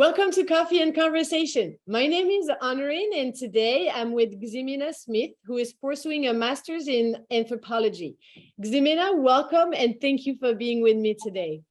Welcome to Coffee and Conversation. My name is Honorine, and today I'm with Ximena Smith, who is pursuing a master's in anthropology. Ximena, welcome, and thank you for being with me today.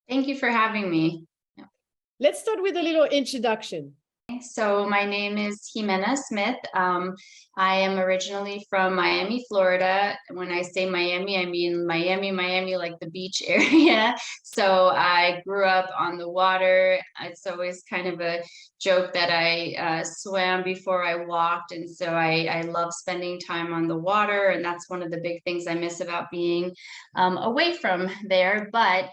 Thank you for having me. Let's start with a little introduction. So my name is Ximena Smith. I am originally from Miami, Florida. When I say Miami, I mean Miami, like the beach area. So I grew up on the water. It's always kind of a joke that I swam before I walked. And so I love spending time on the water. And that's one of the big things I miss about being away from there. But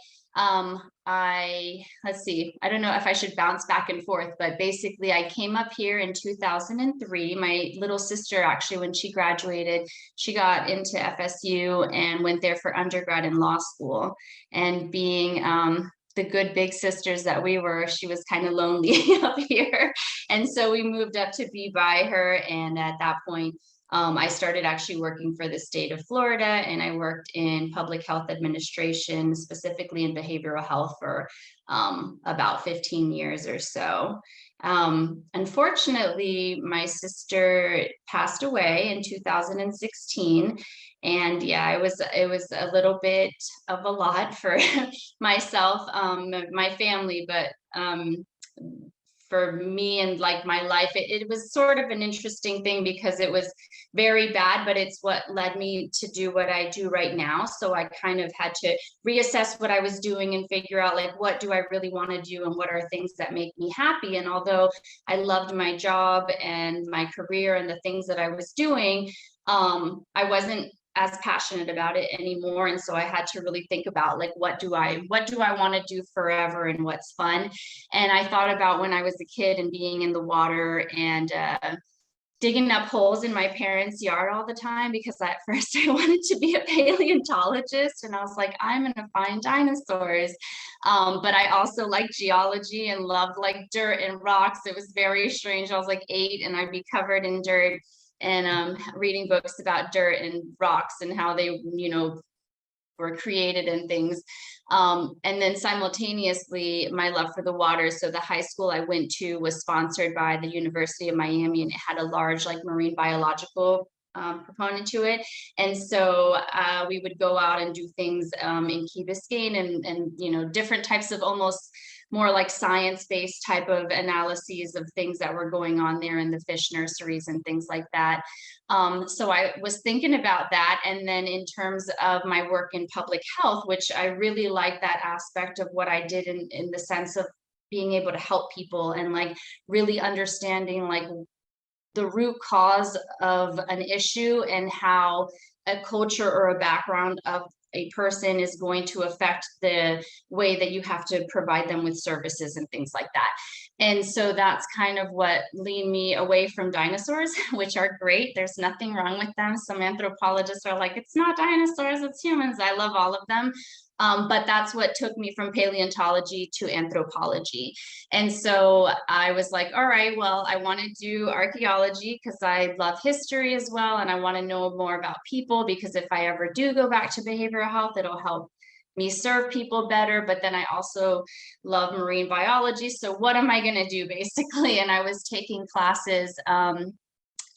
let's see, I don't know if I should bounce back and forth, but basically I came up here in 2003. My little sister, actually, when she graduated, she got into FSU and went there for undergrad and law school. And being the good big sisters that we were, she was kind of lonely up here. And so we moved up to be by her. And at that point, I started actually working for the state of Florida, and I worked in public health administration, specifically in behavioral health, for about 15 years or so. Unfortunately, my sister passed away in 2016. And yeah, it was a little bit of a lot for myself, my family, but for me and like my life, it was sort of an interesting thing because it was very bad, but it's what led me to do what I do right now. So I kind of had to reassess what I was doing and figure out, like, what do I really want to do and what are things that make me happy. And although I loved my job and my career and the things that I was doing, I wasn't as passionate about it anymore. And so I had to really think about, like, what do I want to do forever and what's fun. And I thought about when I was a kid and being in the water and digging up holes in my parents' yard all the time, because at first I wanted to be a paleontologist and I was like, I'm gonna find dinosaurs. But I also like geology and loved like dirt and rocks. It was very strange. I was like 8 and I'd be covered in dirt and reading books about dirt and rocks and how they, were created and things. And then simultaneously, my love for the water. So the high school I went to was sponsored by the University of Miami, and it had a large like marine biological proponent to it. And so we would go out and do things in Key Biscayne and different types of almost more like science-based type of analyses of things that were going on there in the fish nurseries and things like that. So I was thinking about that. And then in terms of my work in public health, which I really like that aspect of what I did in the sense of being able to help people and like really understanding like the root cause of an issue and how a culture or a background of a person is going to affect the way that you have to provide them with services and things like that. And so that's kind of what leaned me away from dinosaurs, which are great. There's nothing wrong with them. Some anthropologists are like, it's not dinosaurs, it's humans. I love all of them. But that's what took me from paleontology to anthropology. And so I was like, all right, well, I want to do archaeology because I love history as well. And I want to know more about people, because if I ever do go back to behavioral health, it'll help me serve people better. But then I also love marine biology. So what am I going to do basically? And I was taking classes,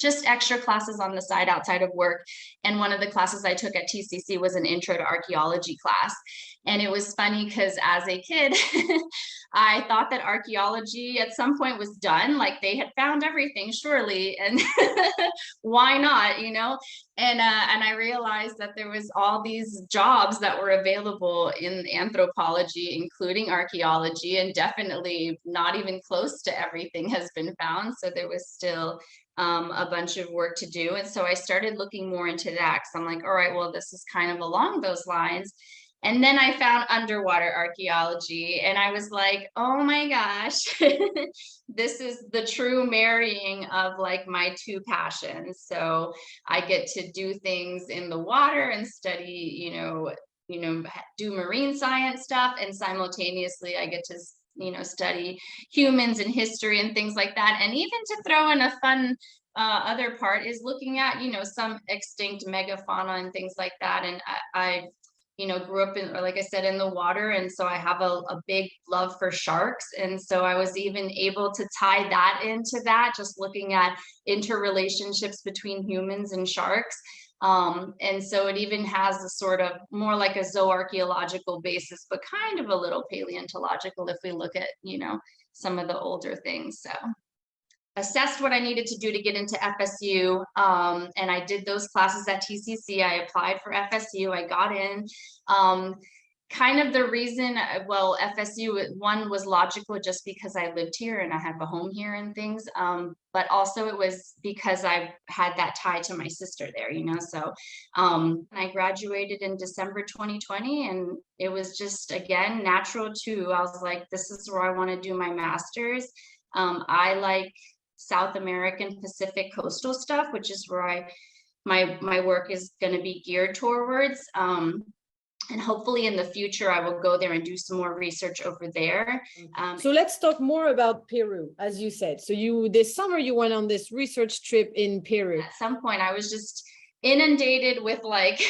just extra classes on the side outside of work. And one of the classes I took at TCC was an intro to archaeology class. And it was funny because as a kid, I thought that archaeology at some point was done, like they had found everything, surely, and why not, And I realized that there was all these jobs that were available in anthropology, including archaeology, and definitely not even close to everything has been found. So there was still a bunch of work to do. And so I started looking more into that because I'm like, all right, well, this is kind of along those lines. And then I found underwater archaeology and I was like, oh my gosh, this is the true marrying of like my two passions. So I get to do things in the water and study, do marine science stuff. And simultaneously I get to study humans and history and things like that. And even to throw in a fun other part is looking at, some extinct megafauna and things like that. And I grew up in, or like I said, in the water. And so I have a big love for sharks. And so I was even able to tie that into that, just looking at interrelationships between humans and sharks. And so it even has a sort of more like a zooarchaeological basis, but kind of a little paleontological if we look at, some of the older things. So assessed what I needed to do to get into FSU. And I did those classes at TCC. I applied for FSU. I got in. Kind of the reason, well, FSU, one was logical just because I lived here and I have a home here and things. But also it was because I had that tie to my sister there, So I graduated in December 2020, and it was just, again, natural too. I was like, this is where I want to do my master's. I like South American Pacific coastal stuff, which is where my work is going to be geared towards. And hopefully in the future, I will go there and do some more research over there. So let's talk more about Peru, as you said. So this summer, you went on this research trip in Peru. At some point, I was just inundated with like,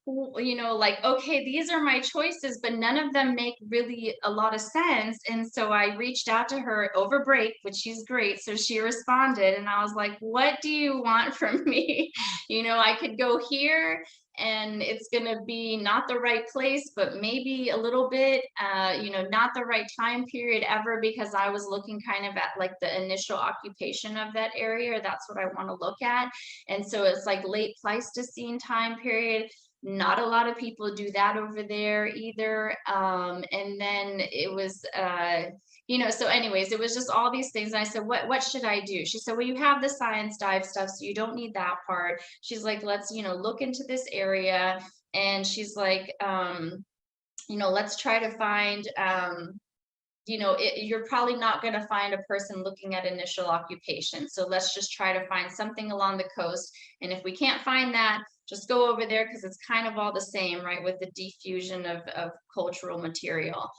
okay, these are my choices, but none of them make really a lot of sense. And so I reached out to her over break, which she's great. So she responded, and I was like, what do you want from me? I could go here and it's going to be not the right place, but maybe a little bit, not the right time period ever, because I was looking kind of at like the initial occupation of that area. That's what I want to look at. And so it's like late Pleistocene time period. Not a lot of people do that over there either. And then it was, so anyways, it was just all these things. And I said, what should I do? She said, well, you have the science dive stuff, so you don't need that part. She's like, let's, look into this area. And she's like, let's try to find, you're probably not going to find a person looking at initial occupation. So let's just try to find something along the coast. And if we can't find that, just go over there, because it's kind of all the same, right, with the diffusion of cultural material.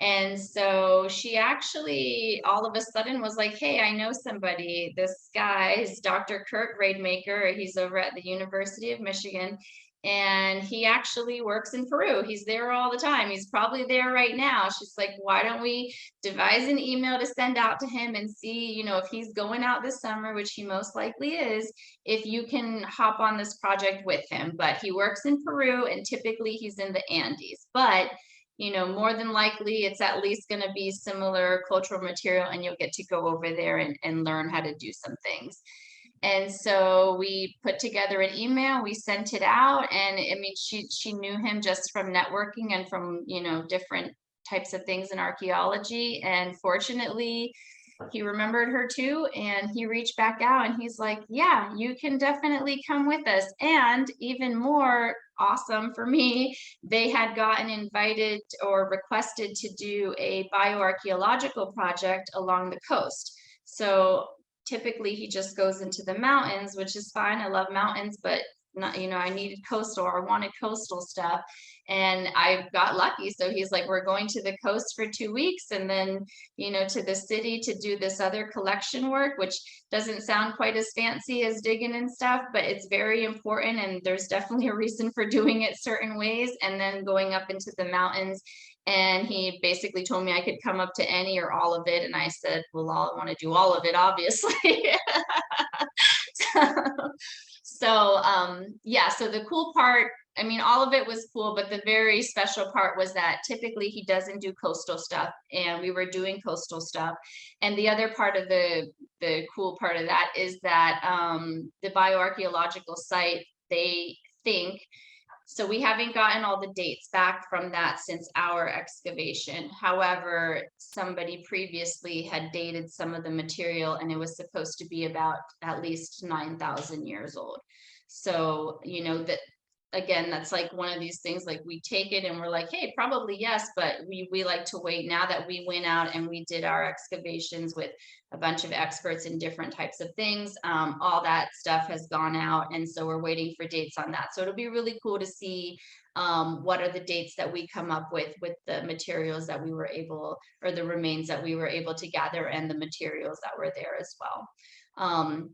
And so she actually all of a sudden was like, hey, I know somebody. This guy is Dr. Kurt Rademacher. He's over at the University of Michigan. And he actually works in Peru. He's there all the time. He's probably there right now. She's like, why don't we devise an email to send out to him and see, if he's going out this summer, which he most likely is, if you can hop on this project with him. But he works in Peru, and typically he's in the Andes. But more than likely, it's at least going to be similar cultural material, and you'll get to go over there and learn how to do some things. And so we put together an email, we sent it out, and I mean, she knew him just from networking and from, different types of things in archaeology. And fortunately, he remembered her too, and he reached back out and he's like, yeah, you can definitely come with us. And even more awesome for me, they had gotten invited or requested to do a bioarchaeological project along the coast. So typically he just goes into the mountains, which is fine. I love mountains, but not, I needed coastal, or I wanted coastal stuff. And I got lucky. So he's like, we're going to the coast for 2 weeks, and then, to the city to do this other collection work, which doesn't sound quite as fancy as digging and stuff, but it's very important. And there's definitely a reason for doing it certain ways. And then going up into the mountains. And he basically told me I could come up to any or all of it. And I said, well, I want to do all of it, obviously. So the cool part, I mean, all of it was cool, but the very special part was that typically he doesn't do coastal stuff, and we were doing coastal stuff. And the other part of the cool part of that is that the bioarchaeological site, they think, so we haven't gotten all the dates back from that since our excavation. However, somebody previously had dated some of the material, and it was supposed to be about at least 9,000 years old. So, that, again, that's like one of these things, like we take it and we're like, hey, probably yes, but we like to wait. Now that we went out and we did our excavations with a bunch of experts in different types of things, all that stuff has gone out, and so we're waiting for dates on that. So it'll be really cool to see what are the dates that we come up with the materials that we were able, or the remains that we were able to gather, and the materials that were there as well.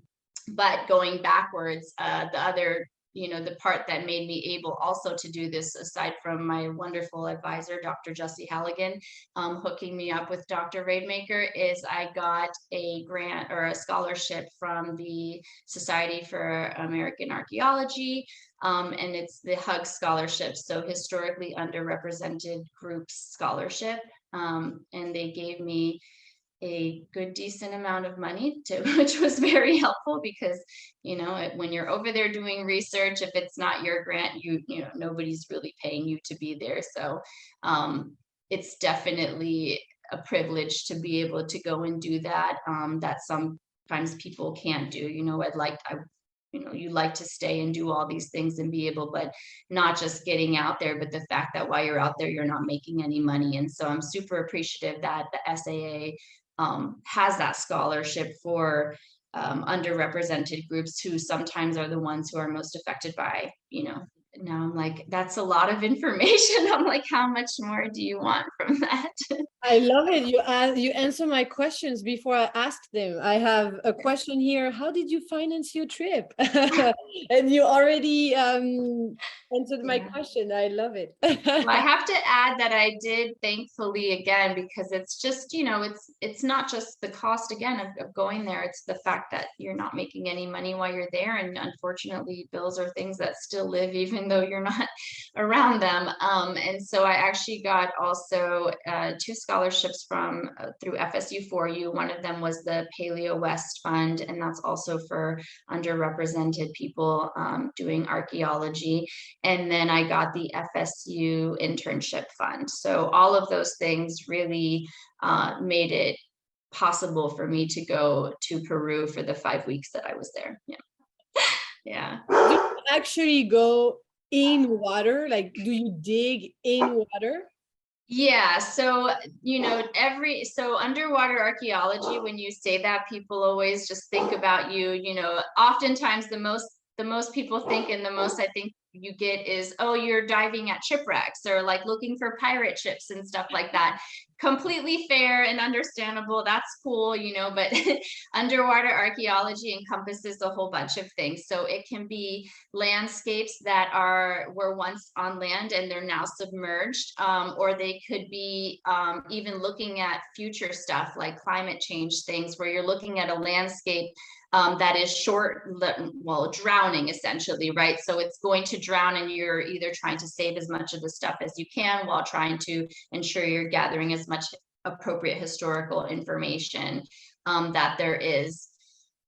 But going backwards, the other the part that made me able also to do this, aside from my wonderful advisor, Dr. Jesse Halligan, hooking me up with Dr. Raidmaker, is I got a grant or a scholarship from the Society for American Archaeology, and it's the HUG scholarship, so Historically Underrepresented Groups Scholarship, and they gave me a good decent amount of money to, which was very helpful because when you're over there doing research, if it's not your grant, nobody's really paying you to be there. So it's definitely a privilege to be able to go and do that, that sometimes people can't do. You like to stay and do all these things and be able, but not just getting out there, but the fact that while you're out there, you're not making any money. And so I'm super appreciative that the SAA has that scholarship for underrepresented groups, who sometimes are the ones who are most affected by, now I'm like, that's a lot of information. I'm like, how much more do you want from that? I love it. You answer my questions before I ask them. I have a question here. How did you finance your trip? And you already answered my question. I love it. Well, I have to add that I did, thankfully, again, because it's just, it's not just the cost, again, of going there. It's the fact that you're not making any money while you're there. And unfortunately, bills are things that still live, even though you're not around them. And so I actually got also 2 scholarships from through FSU 4U. One of them was the Paleo West Fund, and that's also for underrepresented people doing archaeology. And then I got the FSU internship fund. So all of those things really made it possible for me to go to Peru for the 5 weeks that I was there. Yeah. Yeah. Do you actually go in water? Like, do you dig in water? Yeah, so so underwater archaeology, when you say that, people always just think about oftentimes the most people think, and the most I think you get is, oh, you're diving at shipwrecks or like looking for pirate ships and stuff like that. Completely fair and understandable. That's cool, but underwater archaeology encompasses a whole bunch of things. So it can be landscapes that were once on land and they're now submerged, or they could be even looking at future stuff like climate change things, where you're looking at a landscape that is drowning essentially, right? So it's going to drown, and you're either trying to save as much of the stuff as you can while trying to ensure you're gathering as much appropriate historical information that there is.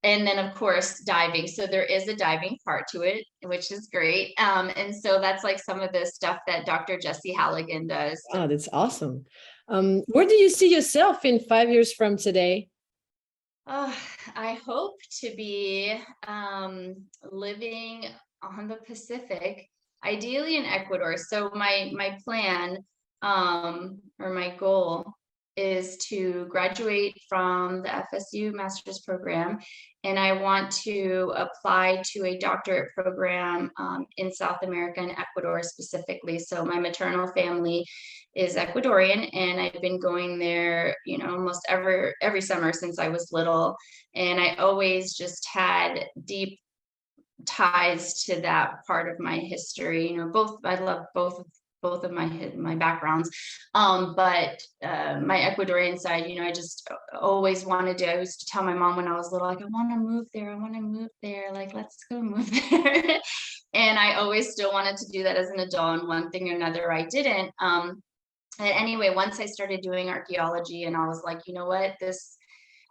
And then, of course, diving. So there is a diving part to it, which is great. And so that's like some of the stuff that Dr. Jesse Halligan does. Oh, that's awesome. Where do you see yourself in 5 years from today? I hope to be living on the Pacific, ideally in Ecuador. So my plan or my goal is to graduate from the FSU master's program, and I want to apply to a doctorate program in South America and Ecuador specifically. So my maternal family is Ecuadorian, and I've been going there, almost every summer since I was little, and I always just had deep ties to that part of my history. I love both of my backgrounds, but my Ecuadorian side, I just always wanted to. I used to tell my mom when I was little, like, I want to move there, like, let's go move there. And I always still wanted to do that as an adult, and one thing or another I didn't. And anyway, once I started doing archaeology, and I was like, you know what,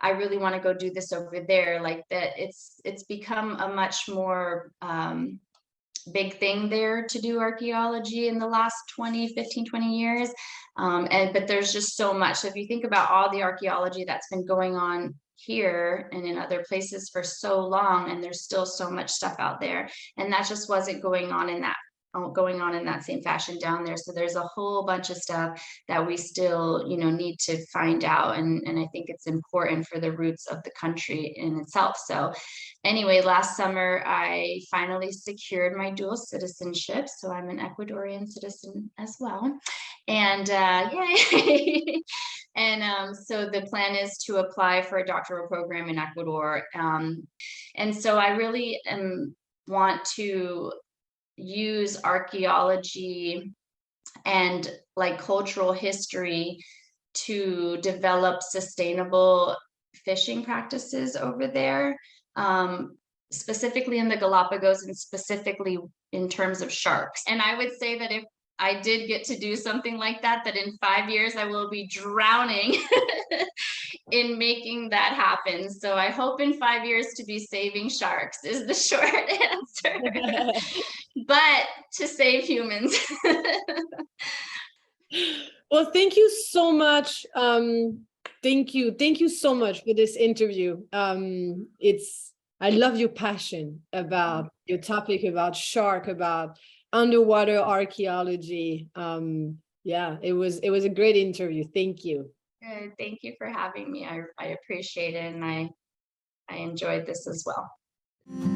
I really want to go do this over there, like that. It's become a much more big thing there to do archaeology in the last 15-20 years. But there's just so much. So if you think about all the archaeology that's been going on here and in other places for so long, and there's still so much stuff out there, and that just wasn't going on in that same fashion down there. So there's a whole bunch of stuff that we still, need to find out. And I think it's important for the roots of the country in itself. So anyway, last summer, I finally secured my dual citizenship. So I'm an Ecuadorian citizen as well. And yay. And so the plan is to apply for a doctoral program in Ecuador. And so I really want to use archaeology and like cultural history to develop sustainable fishing practices over there, specifically in the Galapagos and specifically in terms of sharks. And I would say that if I did get to do something like that, that in 5 years I will be drowning in making that happen. So I hope in 5 years to be saving sharks is the short answer, but to save humans. Well, thank you so much. Thank you so much for this interview. I love your passion about your topic, about shark, about underwater archaeology. Yeah, it was a great interview. Thank you. Good. Thank you for having me. I appreciate it, and I enjoyed this as well.